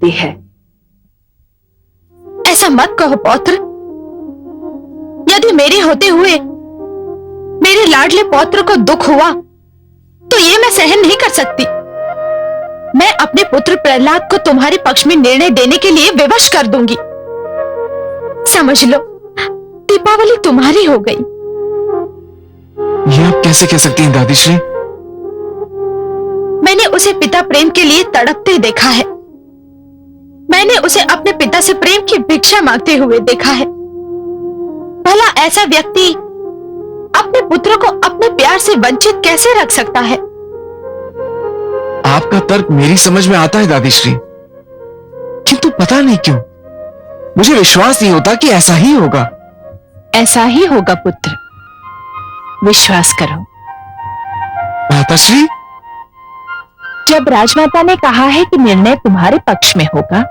लगती है। ऐसा मत कहो पौत्र। यदि मेरे होते हुए मेरे लाडले पौत्र को दुख हुआ तो ये मैं सहन नहीं कर सकती। मैं अपने पुत्र प्रहलाद को तुम्हारे पक्ष में निर्णय देने के लिए विवश कर दूंगी। समझ लो, दीपावली तुम्हारी हो गई। ये आप कैसे कह सकती हैं दादीश्री? मैंने उसे पिता प्रेम के लिए तड़पते देखा है। मैंने उसे अपने पिता से प्रेम की भिक्षा मांगते हुए देखा है। भला ऐसा व्यक्ति अपने पुत्र को अपने प्यार से वंचित कैसे रख सकता है? आपका तर्क मेरी समझ में आता है दादीश्री, किंतु पता नहीं क्यों मुझे विश्वास नहीं होता कि ऐसा ही होगा। ऐसा ही होगा पुत्र, विश्वास करो। माताश्री, जब राजमाता ने कहा है कि निर्णय तुम्हारे पक्ष में होगा,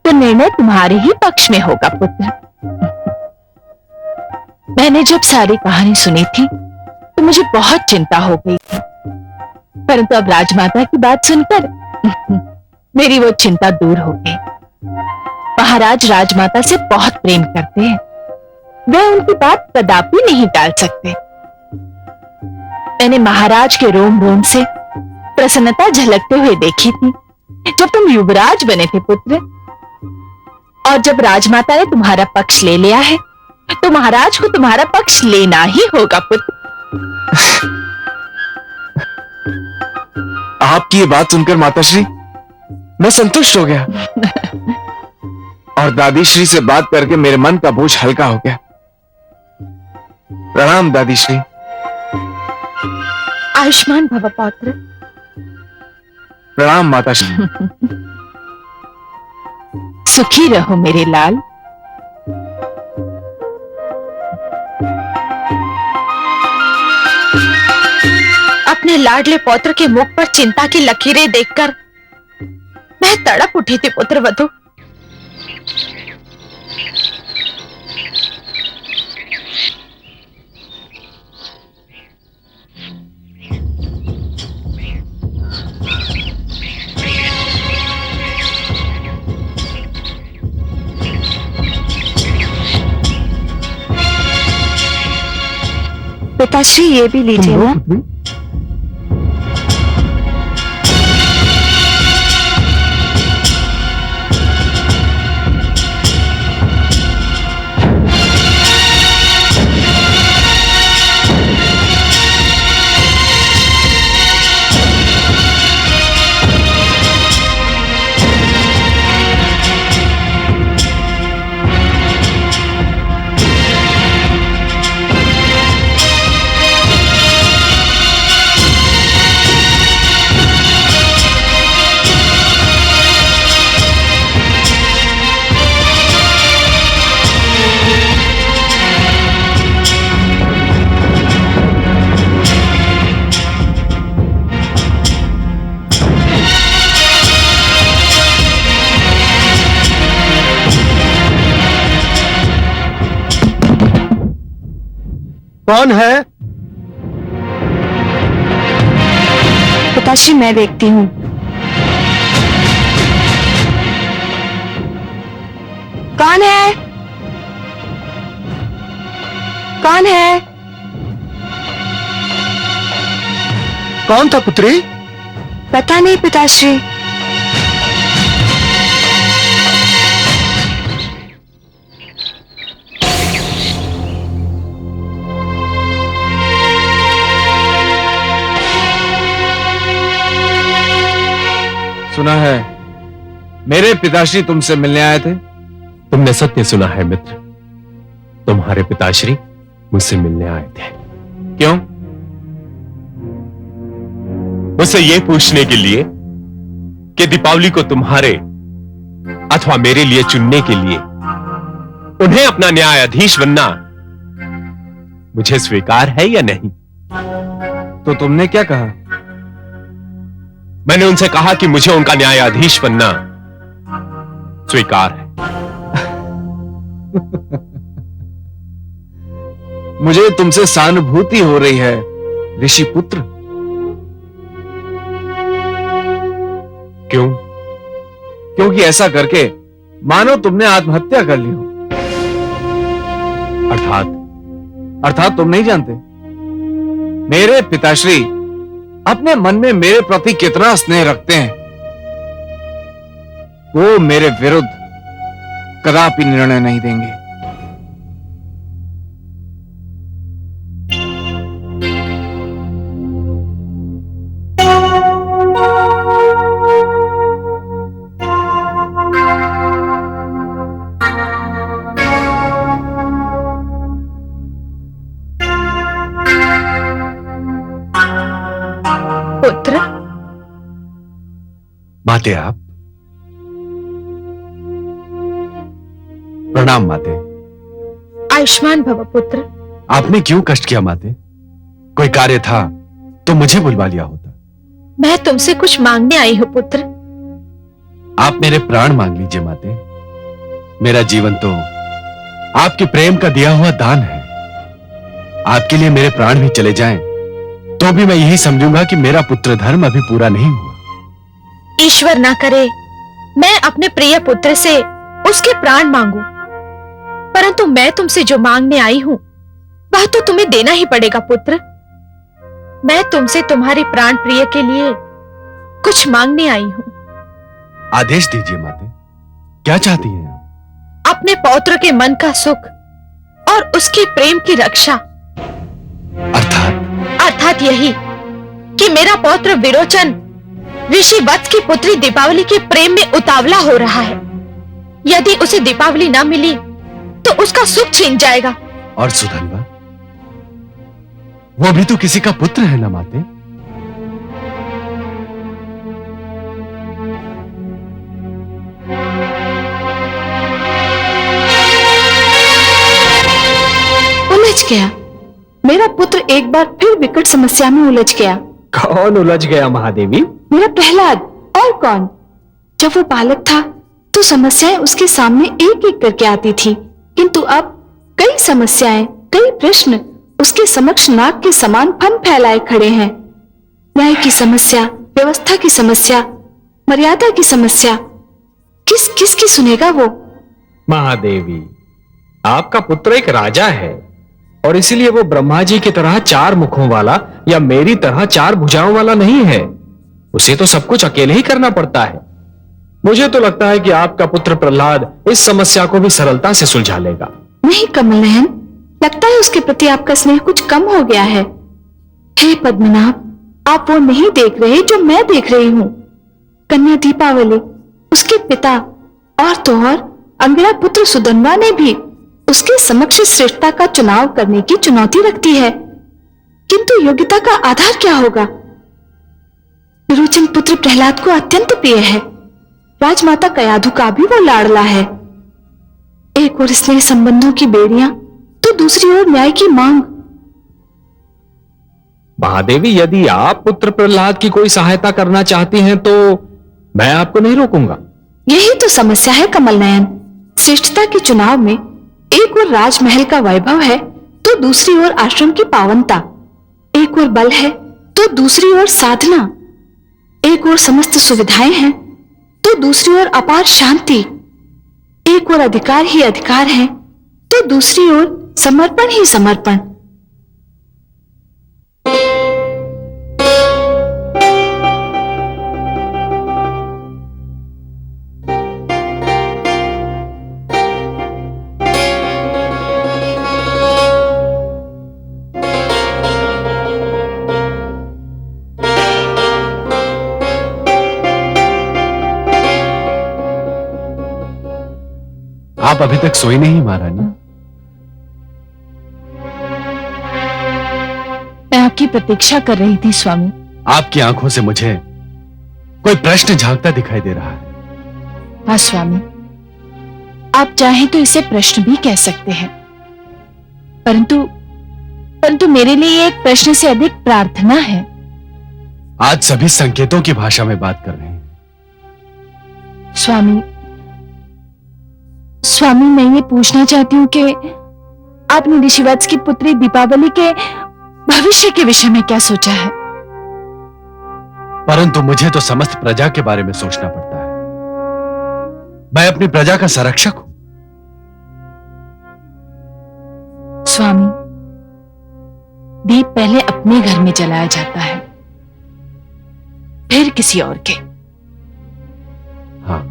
तो निर्णय तुम्हारे ही पक्ष में होगा पुत्र। मैंने जब सारी कहानी सुनी थी तो मुझे बहुत चिंता हो गई थी, परंतु अब राजमाता की बात सुनकर मेरी वो चिंता दूर हो गई। महाराज राजमाता से बहुत प्रेम करते हैं, वे उनकी बात कदापि नहीं टाल सकते। मैंने महाराज के रोम रोम से प्रसन्नता झलकते हुए देखी थी जब तुम युवराज बने थे पुत्र। और जब राजमाता ने तुम्हारा पक्ष ले लिया है तो महाराज को तुम्हारा पक्ष लेना ही होगा पुत्र। आपकी ये बात सुनकर माताश्री मैं संतुष्ट हो गया और दादीश्री से बात करके मेरे मन का बोझ हल्का हो गया। प्रणाम दादीश्री। आयुष्मान भव पौत्र। प्रणाम माताश्री। सुखी रहो मेरे लाल। अपने लाडले पौत्र के मुख पर चिंता की लकीरें देखकर मैं तड़प उठी थी पुत्रवधू। पिताश्री, ये भी लीजिए ना। कौन है? पिताश्री, मैं देखती हूँ। कौन है? कौन है? कौन था पुत्री? पता नहीं पिताश्री। सुना है मेरे पिताश्री तुमसे मिलने आए थे। तुमने सत्य सुना है मित्र, तुम्हारे पिताश्री मुझसे मिलने आए थे। क्यों? मुझसे यह पूछने के लिए कि दीपावली को तुम्हारे अथवा मेरे लिए चुनने के लिए उन्हें अपना न्यायाधीश बनना मुझे स्वीकार है या नहीं। तो तुमने क्या कहा? मैंने उनसे कहा कि मुझे उनका न्यायाधीश बनना स्वीकार है। मुझे तुमसे सहानुभूति हो रही है ऋषि पुत्र। क्यों? क्योंकि ऐसा करके मानो तुमने आत्महत्या कर ली हो। अर्थात तुम नहीं जानते मेरे पिताश्री अपने मन में मेरे प्रति कितना स्नेह रखते हैं। वो मेरे विरुद्ध कदापि निर्णय नहीं देंगे। पुत्र, माते आप। प्रणाम माते। आयुष्मान भव पुत्र। आपने क्यों कष्ट किया माते? कोई कार्य था तो मुझे बुलवा लिया होता। मैं तुमसे कुछ मांगने आई हूं पुत्र। आप मेरे प्राण मांग लीजिए माते। मेरा जीवन तो आपके प्रेम का दिया हुआ दान है। आपके लिए मेरे प्राण भी चले जाएं तो भी मैं यही समझूंगा कि मेरा पुत्र धर्म अभी पूरा नहीं हुआ। ईश्वर ना करे मैं अपने प्रिय पुत्र से उसके प्राण मांगू, परंतु मैं तुमसे जो मांगने आई हूं वह तो तुम्हें देना ही पड़ेगा पुत्र। मैं तुमसे तुम्हारे प्राण प्रिय के लिए कुछ मांगने आई हूं। आदेश दीजिए माते, क्या चाहती हैं आप? अपने पौत्र के मन का सुख और उसके प्रेम की रक्षा। अर्थात यही कि मेरा पौत्र विरोचन ऋषि वत्स की पुत्री दीपावली के प्रेम में उतावला हो रहा है। यदि उसे दीपावली ना मिली तो उसका सुख छीन जाएगा। और सुधनवा, वो भी तो किसी का पुत्र है ना माते? उलझ गया। मेरा पुत्र एक बार फिर विकट समस्या में उलझ गया। कौन उलझ गया महादेवी? मेरा प्रहलाद, और कौन? जब वो बालक था तो समस्याएं उसके सामने एक एक करके आती थी, किंतु अब कई समस्याएं, कई प्रश्न उसके समक्ष नाग के समान फन फैलाए खड़े हैं। न्याय की समस्या, व्यवस्था की समस्या, मर्यादा की समस्या, किस की सुनेगा वो? महादेवी, आपका पुत्र एक राजा है और इसीलिए वो ब्रह्मा जी की तरह 4 मुखों वाला या मेरी तरह 4 भुजाओं वाला नहीं है। उसे तो सब कुछ अकेले ही करना पड़ता है। मुझे तो लगता है कि आपका पुत्र प्रहलाद इस समस्या को भी सरलता से सुलझा लेगा। नहीं कमल नयन, लगता है उसके प्रति आपका स्नेह कुछ कम हो गया है। हे पद्मनाभ, आप वो नहीं देख रहे जो मैं देख रही हूँ। कन्या दीपावली, उसके पिता और तो और अंगिरा पुत्र सुधनवा ने भी उसके समक्ष श्रेष्ठता का चुनाव करने की चुनौती रखती है, किंतु योग्यता का आधार क्या होगा? विरोचन पुत्र प्रहलाद को अत्यंत प्रिय है। राजमाता कयाधु का भी वो लाडला है। एक और स्नेह संबंधों की बेड़ियां तो दूसरी ओर न्याय की मांग। महादेवी, यदि आप पुत्र प्रहलाद की कोई सहायता करना चाहती हैं तो मैं आपको नहीं रोकूंगा। यही तो समस्या है कमल नयन। श्रेष्ठता के चुनाव में एक ओर राजमहल का वैभव है तो दूसरी ओर आश्रम की पावनता। एक ओर बल है तो दूसरी ओर साधना। एक ओर समस्त सुविधाएं हैं तो दूसरी ओर अपार शांति। एक ओर अधिकार ही अधिकार है तो दूसरी ओर समर्पण ही समर्पण। आप अभी तक सोई नहीं महारानी? मैं आपकी प्रतीक्षा कर रही थी स्वामी। आपकी आंखों से मुझे कोई प्रश्न झांकता दिखाई दे रहा है। हाँ स्वामी, आप चाहें तो इसे प्रश्न भी कह सकते हैं, परंतु मेरे लिए एक प्रश्न से अधिक प्रार्थना है। आज सभी संकेतों की भाषा में बात कर रहे हैं। स्वामी, मैं ये पूछना चाहती हूँ कि आपने ऋषिवत्स की पुत्री दीपावली के भविष्य के विषय में क्या सोचा है? परंतु मुझे तो समस्त प्रजा के बारे में सोचना पड़ता है। मैं अपनी प्रजा का संरक्षक हूं। स्वामी, दीप पहले अपने घर में जलाया जाता है, फिर किसी और के। हाँ,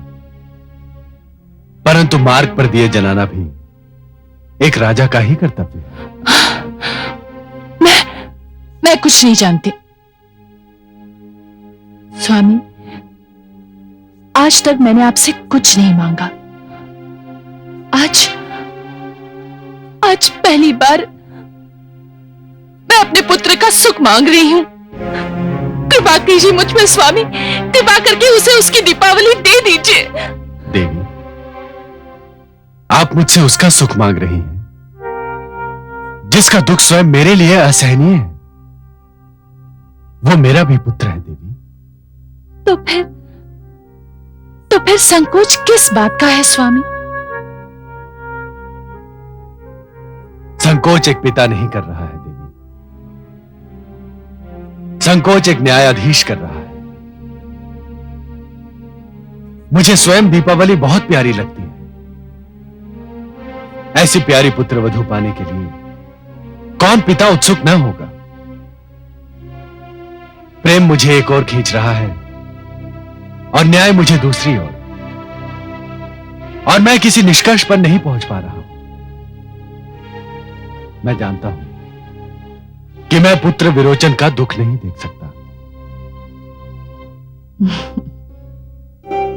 परंतु मार्ग पर दिए जलाना भी एक राजा का ही कर्तव्य है। मैं कुछ नहीं जानती स्वामी। आज तक मैंने आपसे कुछ नहीं मांगा। आज पहली बार मैं अपने पुत्र का सुख मांग रही हूं। कृपा कीजिए मुझ पर स्वामी, कृपा करके उसे उसकी दीपावली दे दीजिए। देवी, आप मुझसे उसका सुख मांग रही हैं जिसका दुख स्वयं मेरे लिए असहनीय है। वो मेरा भी पुत्र है देवी। तो फिर संकोच किस बात का है स्वामी? संकोच एक पिता नहीं कर रहा है देवी, संकोच एक न्यायाधीश कर रहा है। मुझे स्वयं दीपावली बहुत प्यारी लगती है। ऐसी प्यारी पुत्र वधू पाने के लिए कौन पिता उत्सुक न होगा। प्रेम मुझे एक ओर खींच रहा है और न्याय मुझे दूसरी ओर, और मैं किसी निष्कर्ष पर नहीं पहुंच पा रहा हूं। मैं जानता हूं कि मैं पुत्र विरोचन का दुख नहीं देख सकता।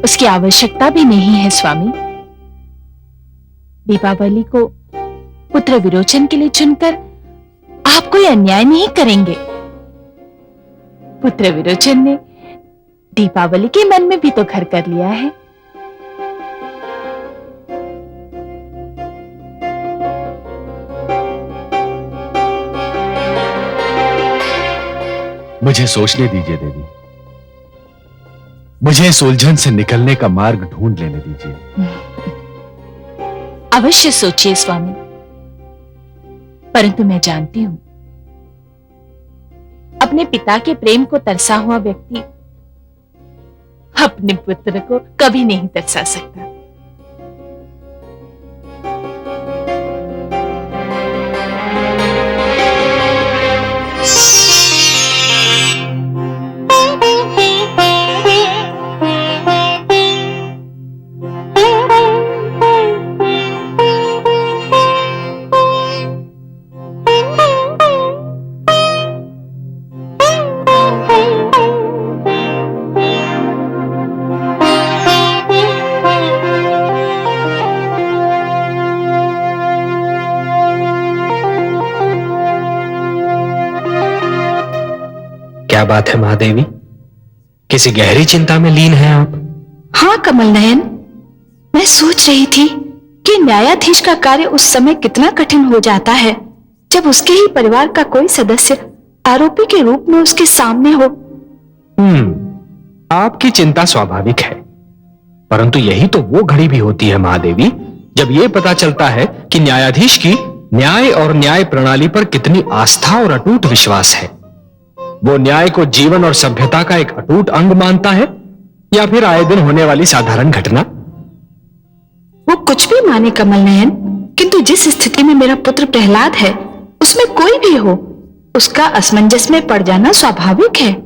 उसकी आवश्यकता भी नहीं है स्वामी। दीपावली को पुत्र विरोचन के लिए चुनकर आप कोई अन्याय नहीं करेंगे। पुत्र विरोचन ने दीपावली के मन में भी तो घर कर लिया है। मुझे सोचने दीजिए देवी, मुझे इस उलझन से निकलने का मार्ग ढूंढ लेने दीजिए। अवश्य सोचिए स्वामी, परंतु मैं जानती हूं अपने पिता के प्रेम को तरसा हुआ व्यक्ति अपने पुत्र को कभी नहीं तरसा सकता। क्या बात है महादेवी, किसी गहरी चिंता में लीन हैं आप? हाँ कमल नयन, मैं सोच रही थी कि न्यायाधीश का कार्य उस समय कितना कठिन हो जाता है जब उसके ही परिवार का कोई सदस्य आरोपी के रूप में उसके सामने हो। आपकी चिंता स्वाभाविक है, परंतु यही तो वो घड़ी भी होती है महादेवी जब ये पता चलता है कि न्यायाधीश की न्याय और न्याय प्रणाली पर कितनी आस्था और अटूट विश्वास है। वो न्याय को जीवन और सभ्यता का एक अटूट अंग मानता है या फिर आए दिन होने वाली साधारण घटना? वो कुछ भी माने कमल नयन, किंतु जिस स्थिति में मेरा पुत्र प्रहलाद है उसमें कोई भी हो, उसका असमंजस में पड़ जाना स्वाभाविक है।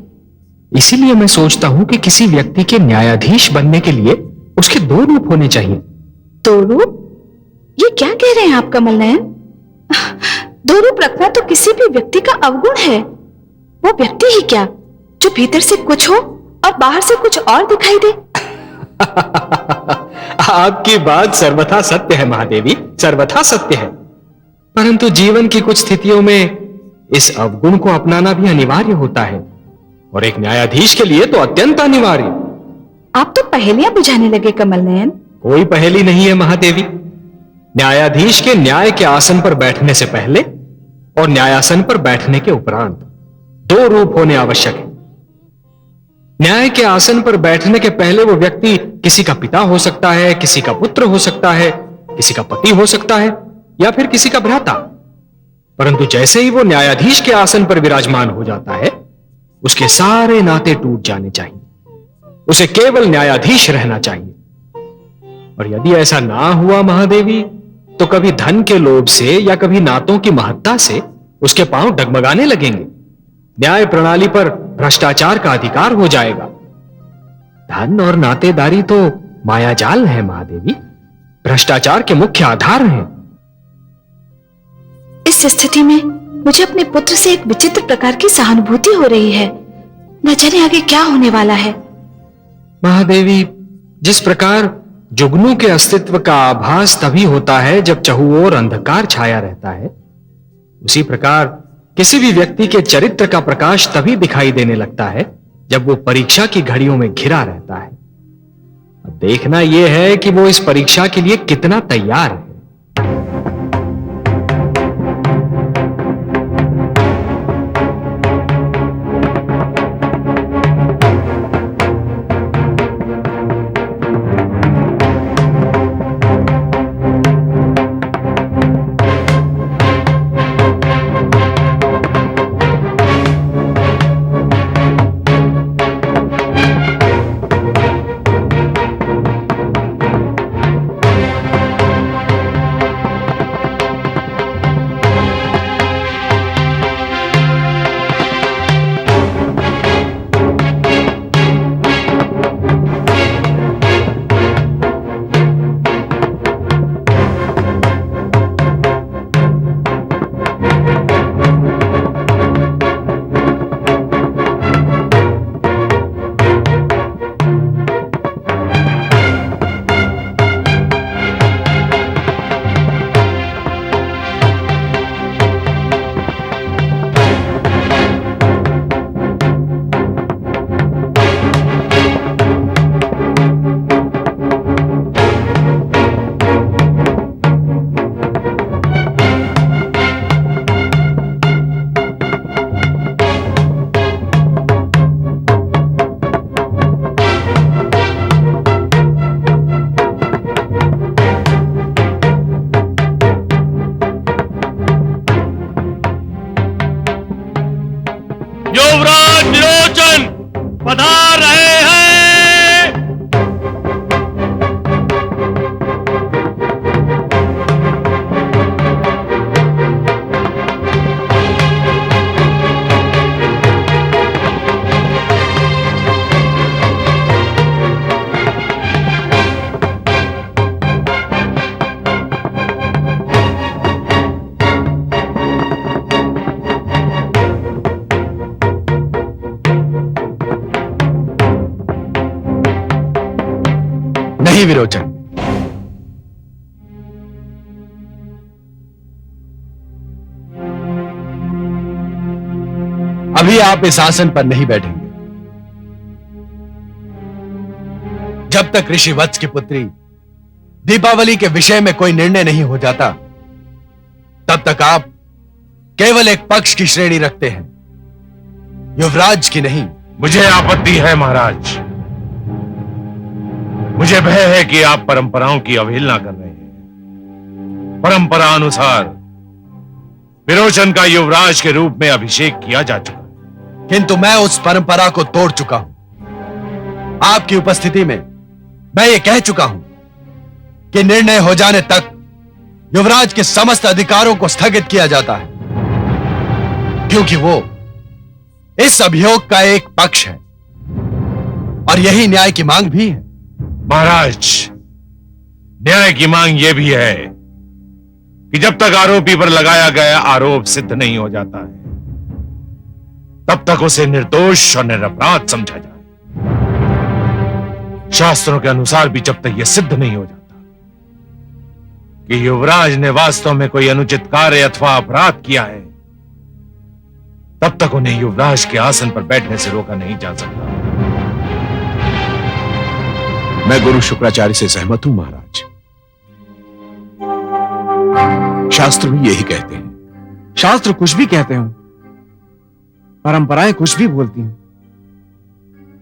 इसीलिए मैं सोचता हूं कि किसी व्यक्ति के न्यायाधीश बनने के लिए उसके दो रूप होने चाहिए। दो रूप? ये क्या कह रहे हैं आप कमल नयन? दो रूप रखना तो किसी भी व्यक्ति का अवगुण है। वो व्यक्ति ही क्या जो भीतर से कुछ हो और बाहर से कुछ और दिखाई दे। आपकी बात सर्वथा सत्य है महादेवी, सर्वथा सत्य है, परंतु जीवन की कुछ स्थितियों में इस अवगुण को अपनाना भी अनिवार्य होता है और एक न्यायाधीश के लिए तो अत्यंत अनिवार्य। आप तो पहेलियां बुझाने लगे कमल नयन। कोई पहेली नहीं है महादेवी। न्यायाधीश के न्याय के आसन पर बैठने से पहले और न्यायासन पर बैठने के उपरांत दो रूप होने आवश्यक है। न्याय के आसन पर बैठने के पहले वो व्यक्ति किसी का पिता हो सकता है, किसी का पुत्र हो सकता है, किसी का पति हो सकता है या फिर किसी का भ्राता, परंतु जैसे ही वो न्यायाधीश के आसन पर विराजमान हो जाता है उसके सारे नाते टूट जाने चाहिए। उसे केवल न्यायाधीश रहना चाहिए और यदि ऐसा ना हुआ महादेवी, तो कभी धन के लोभ से या कभी नातों की महत्ता से उसके पांव डगमगाने लगेंगे। न्याय प्रणाली पर भ्रष्टाचार का अधिकार हो जाएगा। धन और नातेदारी तो मायाजाल है महादेवी, भ्रष्टाचार के मुख्य आधार हैं। इस स्थिति में मुझे अपने पुत्र से एक विचित्र प्रकार की सहानुभूति हो रही है। न जाने आगे क्या होने वाला है। महादेवी, जिस प्रकार जुगनू के अस्तित्व का आभास तभी होता है जब चहुओर अंधकार छाया रहता है, उसी प्रकार किसी भी व्यक्ति के चरित्र का प्रकाश तभी दिखाई देने लगता है जब वो परीक्षा की घड़ियों में घिरा रहता है। अब देखना यह है कि वो इस परीक्षा के लिए कितना तैयार है। युवराज विरोचन पधार रहे हैं। नहीं विरोचन, अभी आप इस आसन पर नहीं बैठेंगे। जब तक ऋषि वत्स की पुत्री दीपावली के विषय में कोई निर्णय नहीं हो जाता, तब तक आप केवल एक पक्ष की श्रेणी रखते हैं, युवराज की नहीं। मुझे आपत्ति है महाराज। मुझे भय है कि आप परंपराओं की अवहेलना कर रहे हैं। परंपरा अनुसार विरोचन का युवराज के रूप में अभिषेक किया जा चुका, किंतु मैं उस परंपरा को तोड़ चुका हूं। आपकी उपस्थिति में मैं ये कह चुका हूं कि निर्णय हो जाने तक युवराज के समस्त अधिकारों को स्थगित किया जाता है, क्योंकि वो इस अभियोग का एक पक्ष है और यही न्याय की मांग भी है। महाराज, न्याय की मांग यह भी है कि जब तक आरोपी पर लगाया गया आरोप सिद्ध नहीं हो जाता है, तब तक उसे निर्दोष और निरपराध समझा जाए। शास्त्रों के अनुसार भी जब तक यह सिद्ध नहीं हो जाता कि युवराज ने वास्तव में कोई अनुचित कार्य अथवा अपराध किया है, तब तक उन्हें युवराज के आसन पर बैठने से रोका नहीं जा सकता। मैं गुरु शुक्राचार्य से सहमत हूं महाराज। शास्त्र भी यही कहते हैं। शास्त्र कुछ भी कहते हो, परंपराएं कुछ भी बोलती हूं।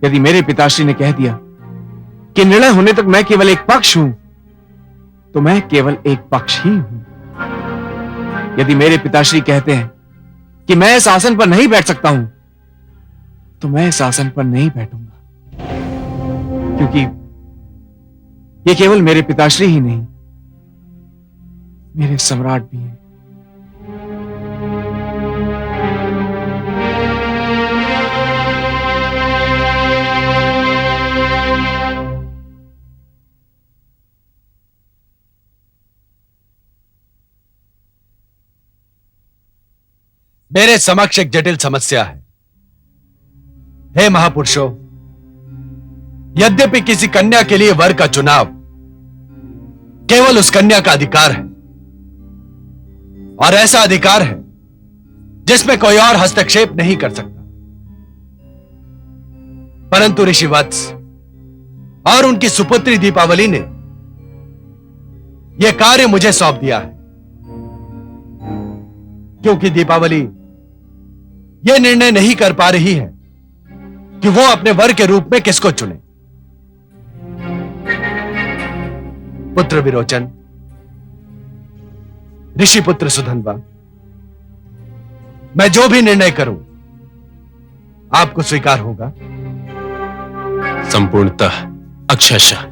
यदि मेरे पिताश्री ने कह दिया कि निर्णय होने तक मैं केवल एक पक्ष हूं, तो मैं केवल एक पक्ष ही हूं। यदि मेरे पिताश्री कहते हैं कि मैं इस आसन पर नहीं बैठ सकता हूं, तो मैं इस आसन पर नहीं बैठूंगा, क्योंकि ये केवल मेरे पिताश्री ही नहीं, मेरे सम्राट भी हैं। मेरे समक्ष एक जटिल समस्या है। हे महापुरुषों, यद्यपि किसी कन्या के लिए वर का चुनाव केवल उस कन्या का अधिकार है, और ऐसा अधिकार है जिसमें कोई और हस्तक्षेप नहीं कर सकता, परंतु ऋषि वत्स और उनकी सुपुत्री दीपावली ने यह कार्य मुझे सौंप दिया है, क्योंकि दीपावली यह निर्णय नहीं कर पा रही है कि वो अपने वर के रूप में किसको चुने। पुत्र विरोचन, ऋषि पुत्र सुधन्वा, मैं जो भी निर्णय करूं आपको स्वीकार होगा? संपूर्णतः, अक्षरशः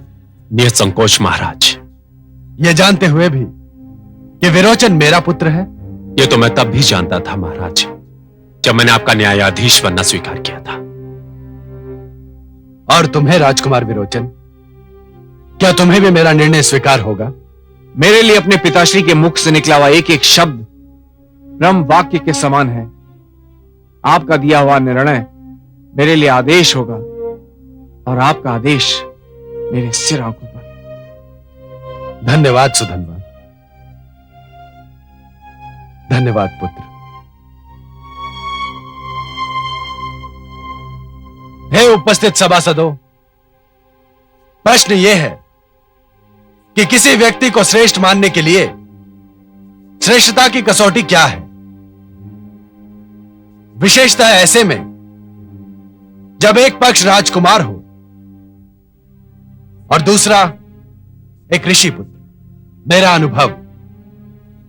निसंकोच महाराज। यह जानते हुए भी कि विरोचन मेरा पुत्र है? ये तो मैं तब भी जानता था महाराज, जब मैंने आपका न्यायाधीश बनना स्वीकार किया था। और तुम्हें राजकुमार विरोचन, क्या तुम्हें भी मेरा निर्णय स्वीकार होगा? मेरे लिए अपने पिताश्री के मुख से निकला हुआ एक एक शब्द ब्रह्म वाक्य के समान है। आपका दिया हुआ निर्णय मेरे लिए आदेश होगा, और आपका आदेश मेरे सिर आंखों पर है। धन्यवाद सुधन्वा, धन्यवाद पुत्र। हे उपस्थित सभासदों, प्रश्न यह है कि किसी व्यक्ति को श्रेष्ठ मानने के लिए श्रेष्ठता की कसौटी क्या है? विशेषतः ऐसे में जब एक पक्ष राजकुमार हो और दूसरा एक ऋषि पुत्र। मेरा अनुभव,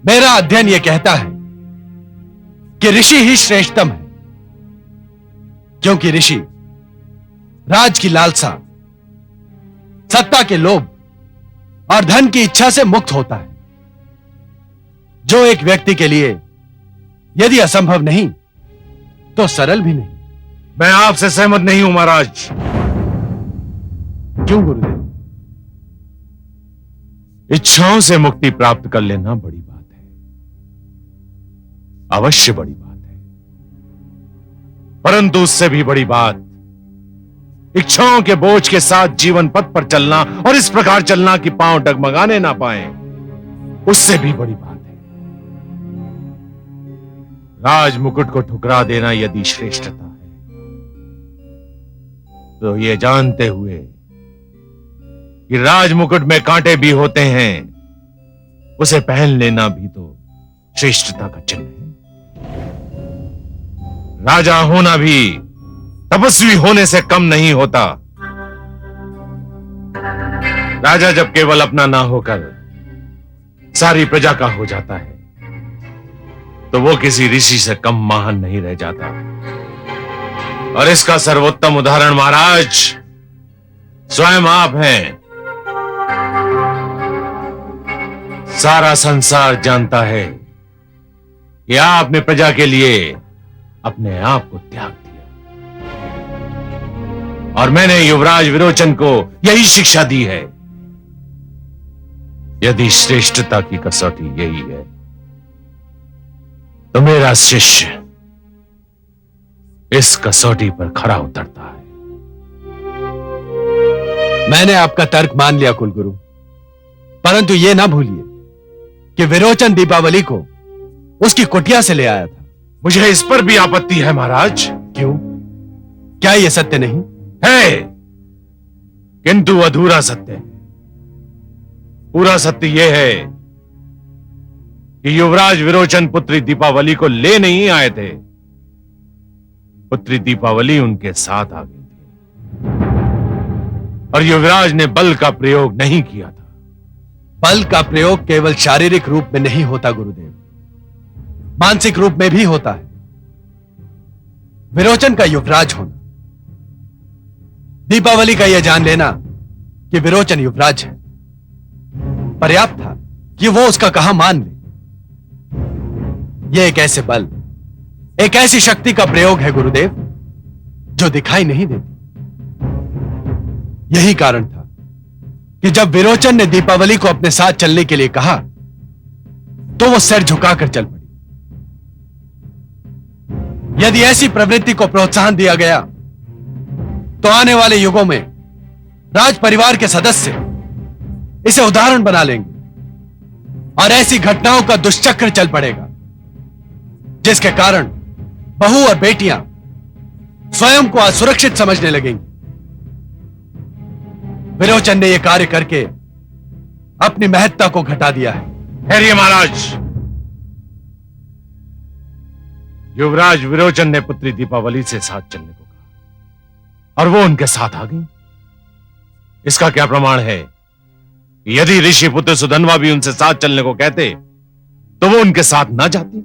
मेरा अध्ययन यह कहता है कि ऋषि ही श्रेष्ठतम है, क्योंकि ऋषि राज की लालसा, सत्ता के लोभ और धन की इच्छा से मुक्त होता है, जो एक व्यक्ति के लिए यदि असंभव नहीं तो सरल भी नहीं। मैं आपसे सहमत नहीं हूं महाराज। क्यों गुरुदेव? इच्छाओं से मुक्ति प्राप्त कर लेना बड़ी बात है, अवश्य बड़ी बात है, परंतु उससे भी बड़ी बात इच्छाओं के बोझ के साथ जीवन पथ पर चलना और इस प्रकार चलना कि पांव डगमगाने ना पाए, उससे भी बड़ी बात है। राज मुकुट को ठुकरा देना यदि श्रेष्ठता है, तो ये जानते हुए कि राज मुकुट में कांटे भी होते हैं, उसे पहन लेना भी तो श्रेष्ठता का चिन्ह है। राजा होना भी तपस्वी होने से कम नहीं होता। राजा जब केवल अपना ना होकर सारी प्रजा का हो जाता है, तो वो किसी ऋषि से कम महान नहीं रह जाता। और इसका सर्वोत्तम उदाहरण महाराज स्वयं आप हैं। सारा संसार जानता है कि आपने प्रजा के लिए अपने आप को त्याग दिया, और मैंने युवराज विरोचन को यही शिक्षा दी है। यदि श्रेष्ठता की कसौटी यही है, तो मेरा शिष्य इस कसौटी पर खरा उतरता है। मैंने आपका तर्क मान लिया कुलगुरु, परंतु यह ना भूलिए कि विरोचन दीपावली को उसकी कुटिया से ले आया था। मुझे इस पर भी आपत्ति है महाराज। क्यों? क्या यह सत्य नहीं है? किंतु अधूरा सत्य है। पूरा सत्य यह है कि युवराज विरोचन पुत्री दीपावली को ले नहीं आए थे, पुत्री दीपावली उनके साथ आ गई थी, और युवराज ने बल का प्रयोग नहीं किया था। बल का प्रयोग केवल शारीरिक रूप में नहीं होता गुरुदेव, मानसिक रूप में भी होता है। विरोचन का युवराज होना, दीपावली का यह जान लेना कि विरोचन युवराज है, पर्याप्त था कि वो उसका कहा मान ले। यह एक ऐसे बल, एक ऐसी शक्ति का प्रयोग है गुरुदेव जो दिखाई नहीं देती। यही कारण था कि जब विरोचन ने दीपावली को अपने साथ चलने के लिए कहा तो वो सिर झुकाकर चल पड़ी। यदि ऐसी प्रवृत्ति को प्रोत्साहन दिया गया तो आने वाले युगों में राज परिवार के सदस्य इसे उदाहरण बना लेंगे और ऐसी घटनाओं का दुष्चक्र चल पड़ेगा जिसके कारण बहू और बेटियां स्वयं को असुरक्षित समझने लगेंगी। विरोचन ने यह कार्य करके अपनी महत्ता को घटा दिया है। ठहरिए महाराज। युवराज विरोचन ने पुत्री दीपावली से साथ चलने को कहा और वो उनके साथ आ गई। इसका क्या प्रमाण है कि यदि ऋषि पुत्र सुधन्वा भी उनसे साथ चलने को कहते तो वो उनके साथ ना जाती?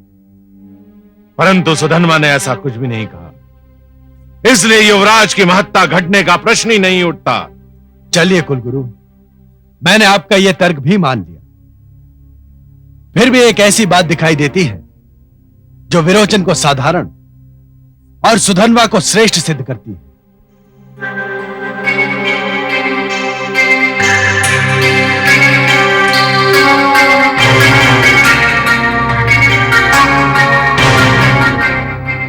परंतु सुधन्वा ने ऐसा कुछ भी नहीं कहा, इसलिए युवराज की महत्ता घटने का प्रश्न ही नहीं उठता। चलिए कुलगुरु, मैंने आपका यह तर्क भी मान लिया। फिर भी एक ऐसी बात दिखाई देती है जो विरोचन को साधारण और सुधन्वा को श्रेष्ठ सिद्ध करती है।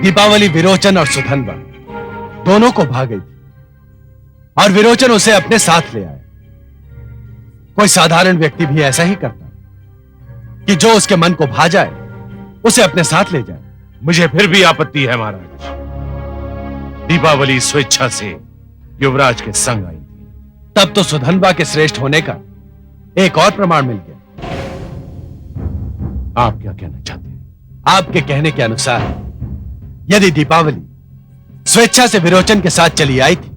दीपावली विरोचन और सुधन्वा दोनों को भा गई थी और विरोचन उसे अपने साथ ले आया। कोई साधारण व्यक्ति भी ऐसा ही करता कि जो उसके मन को भा जाए उसे अपने साथ ले जाए। मुझे फिर भी आपत्ति है महाराज। दीपावली स्वेच्छा से युवराज के संग आई थी। तब तो सुधन्वा के श्रेष्ठ होने का एक और प्रमाण मिल गया। आप क्या कहना चाहते हैं? आपके कहने के अनुसार यदि दीपावली स्वेच्छा से विरोचन के साथ चली आई थी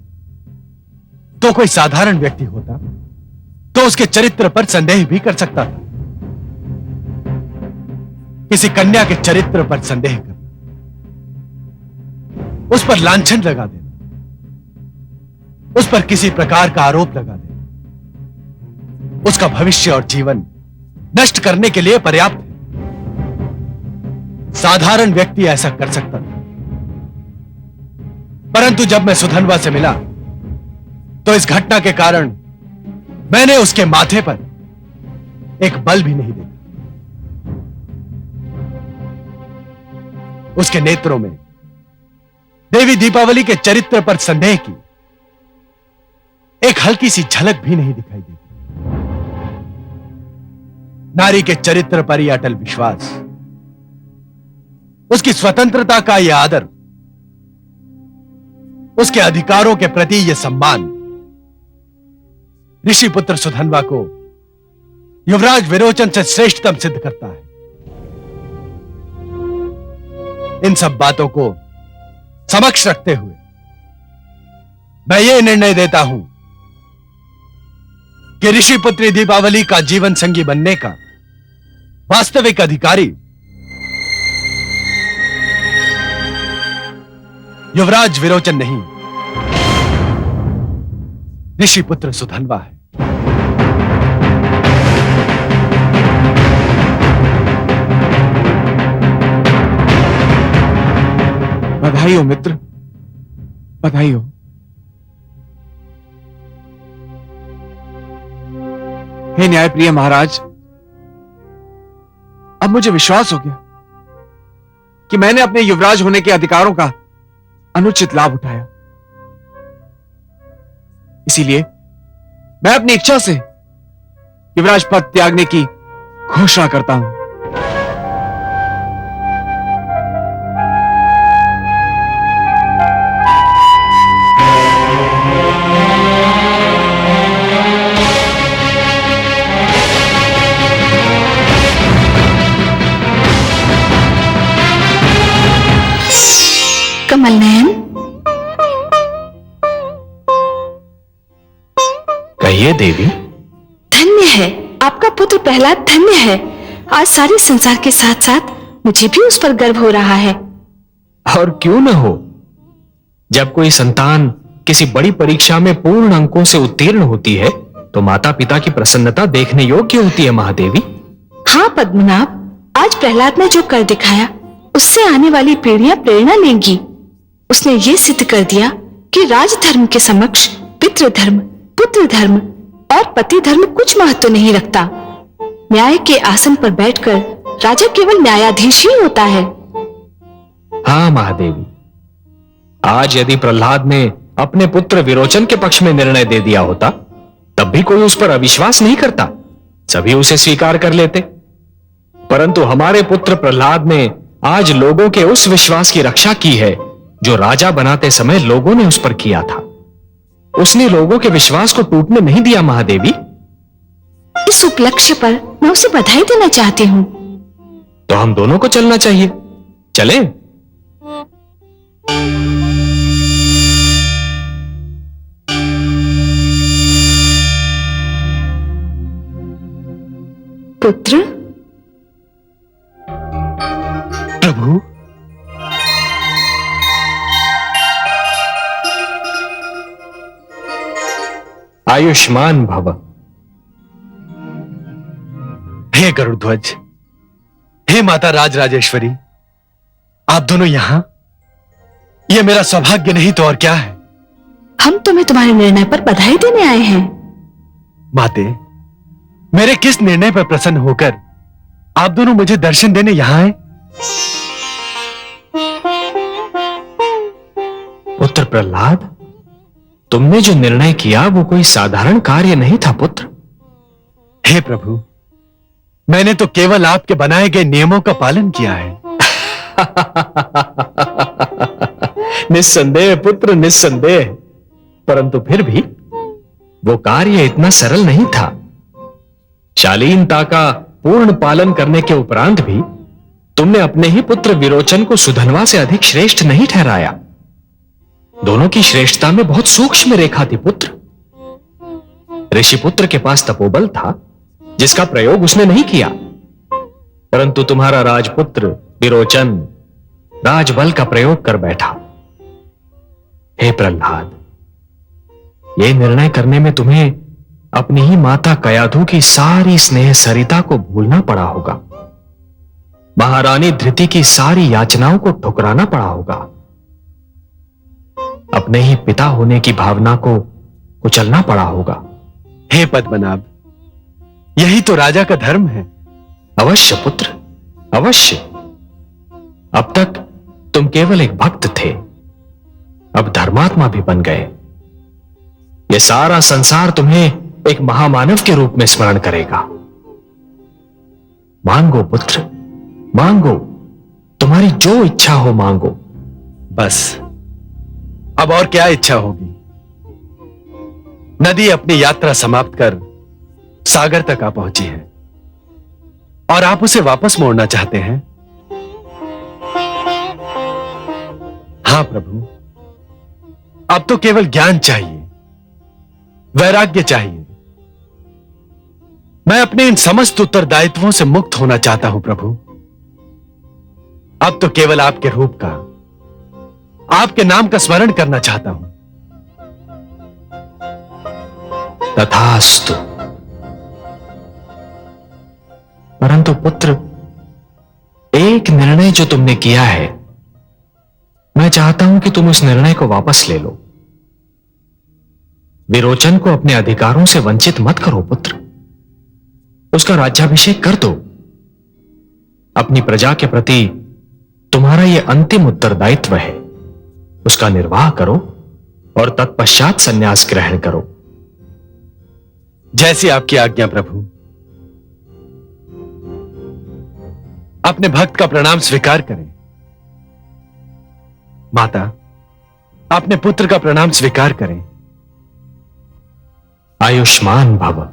तो कोई साधारण व्यक्ति होता तो उसके चरित्र पर संदेह भी कर सकता था। किसी कन्या के चरित्र पर संदेह करना, उस पर लांछन लगा देना, उस पर किसी प्रकार का आरोप लगा देना, उसका भविष्य और जीवन नष्ट करने के लिए पर्याप्त है। साधारण व्यक्ति ऐसा कर सकता था, परंतु जब मैं सुधन्वा से मिला तो इस घटना के कारण मैंने उसके माथे पर एक बल भी नहीं देखा। उसके नेत्रों में देवी दीपावली के चरित्र पर संदेह की एक हल्की सी झलक भी नहीं दिखाई देती। नारी के चरित्र पर यह अटल विश्वास, उसकी स्वतंत्रता का यह आदर, उसके अधिकारों के प्रति यह सम्मान ऋषि पुत्र सुधन्वा को युवराज विरोचन से श्रेष्ठतम सिद्ध करता है। इन सब बातों को समक्ष रखते हुए मैं यह निर्णय देता हूं कि ऋषि पुत्री दीपावली का जीवन संगी बनने का वास्तविक अधिकारी युवराज विरोचन नहीं, ऋषि पुत्र सुधन्वा है। बधाई हो मित्र, बधाई हो। हे न्यायप्रिय महाराज, अब मुझे विश्वास हो गया कि मैंने अपने युवराज होने के अधिकारों का अनुचित लाभ उठाया। इसीलिए मैं अपनी इच्छा से युवराज पद त्यागने की घोषणा करता हूं। कमल नयन, कहिए देवी। धन्य है आपका पुत्र प्रहलाद, धन्य है। आज सारे संसार के साथ साथ मुझे भी उस पर गर्व हो रहा है। और क्यों न हो, जब कोई संतान किसी बड़ी परीक्षा में पूर्ण अंकों से उत्तीर्ण होती है तो माता पिता की प्रसन्नता देखने योग्य होती है महादेवी। हाँ पद्मनाभ, आज प्रहलाद ने जो कर दिखाया उससे आने वाली पीढ़ियां प्रेरणा लेंगी। उसने ये सिद्ध कर दिया कि राजधर्म के समक्ष पितृधर्म, पुत्र धर्म और पति धर्म कुछ महत्व नहीं रखता। न्याय के आसन पर बैठकर राजा केवल न्यायाधीश ही होता है। हाँ महादेवी, आज यदि प्रहलाद ने अपने पुत्र विरोचन के पक्ष में निर्णय दे दिया होता तब भी कोई उस पर अविश्वास नहीं करता, सभी उसे स्वीकार कर लेते। परंतु हमारे पुत्र प्रहलाद ने आज लोगों के उस विश्वास की रक्षा की है जो राजा बनाते समय लोगों ने उस पर किया था। उसने लोगों के विश्वास को टूटने नहीं दिया महादेवी। इस उपलक्ष्य पर मैं उसे बधाई देना चाहती हूँ। तो हम दोनों को चलना चाहिए, चले? पुत्र, प्रभु, आयुष्मान भव। हे गरुड़ध्वज, हे माता राजराजेश्वरी, आप दोनों यहां? यह मेरा सौभाग्य नहीं तो और क्या है। हम तुम्हें तुम्हारे निर्णय पर बधाई देने आए हैं। माते, मेरे किस निर्णय पर प्रसन्न होकर आप दोनों मुझे दर्शन देने यहां आए? पुत्र प्रहलाद, तुमने जो निर्णय किया वो कोई साधारण कार्य नहीं था पुत्र। हे प्रभु, मैंने तो केवल आपके बनाए गए नियमों का पालन किया है। निस्संदेह पुत्र, निस्संदेह। परंतु फिर भी वो कार्य इतना सरल नहीं था। शालीनता का पूर्ण पालन करने के उपरांत भी तुमने अपने ही पुत्र विरोचन को सुधनवा से अधिक श्रेष्ठ नहीं ठहराया। दोनों की श्रेष्ठता में बहुत सूक्ष्म रेखा थी पुत्र। ऋषिपुत्र के पास तपोबल था जिसका प्रयोग उसने नहीं किया, परंतु तुम्हारा राजपुत्र विरोचन राजबल का प्रयोग कर बैठा। हे प्रहलाद, यह निर्णय करने में तुम्हें अपनी ही माता कयाधु की सारी स्नेह सरिता को भूलना पड़ा होगा। महारानी धृति की सारी याचनाओं को ठुकराना पड़ा होगा। अपने ही पिता होने की भावना को कुचलना पड़ा होगा। हे पद्मनाभ, यही तो राजा का धर्म है। अवश्य पुत्र, अवश्य। अब तक तुम केवल एक भक्त थे, अब धर्मात्मा भी बन गए। यह सारा संसार तुम्हें एक महामानव के रूप में स्मरण करेगा। मांगो पुत्र, मांगो, तुम्हारी जो इच्छा हो मांगो। बस अब और क्या इच्छा होगी। नदी अपनी यात्रा समाप्त कर सागर तक आ पहुंची है और आप उसे वापस मोड़ना चाहते हैं। हां प्रभु, अब तो केवल ज्ञान चाहिए, वैराग्य चाहिए। मैं अपने इन समस्त उत्तरदायित्वों से मुक्त होना चाहता हूं प्रभु। अब तो केवल आपके रूप का, आपके नाम का स्मरण करना चाहता हूं। तथास्तु। परंतु पुत्र, एक निर्णय जो तुमने किया है, मैं चाहता हूं कि तुम उस निर्णय को वापस ले लो। विरोचन को अपने अधिकारों से वंचित मत करो पुत्र। उसका राज्याभिषेक कर दो। अपनी प्रजा के प्रति तुम्हारा यह अंतिम उत्तरदायित्व है। उसका निर्वाह करो और तत्पश्चात संन्यास ग्रहण करो। जैसी आपकी आज्ञा प्रभु। अपने भक्त का प्रणाम स्वीकार करें। माता, अपने पुत्र का प्रणाम स्वीकार करें। आयुष्मान भव।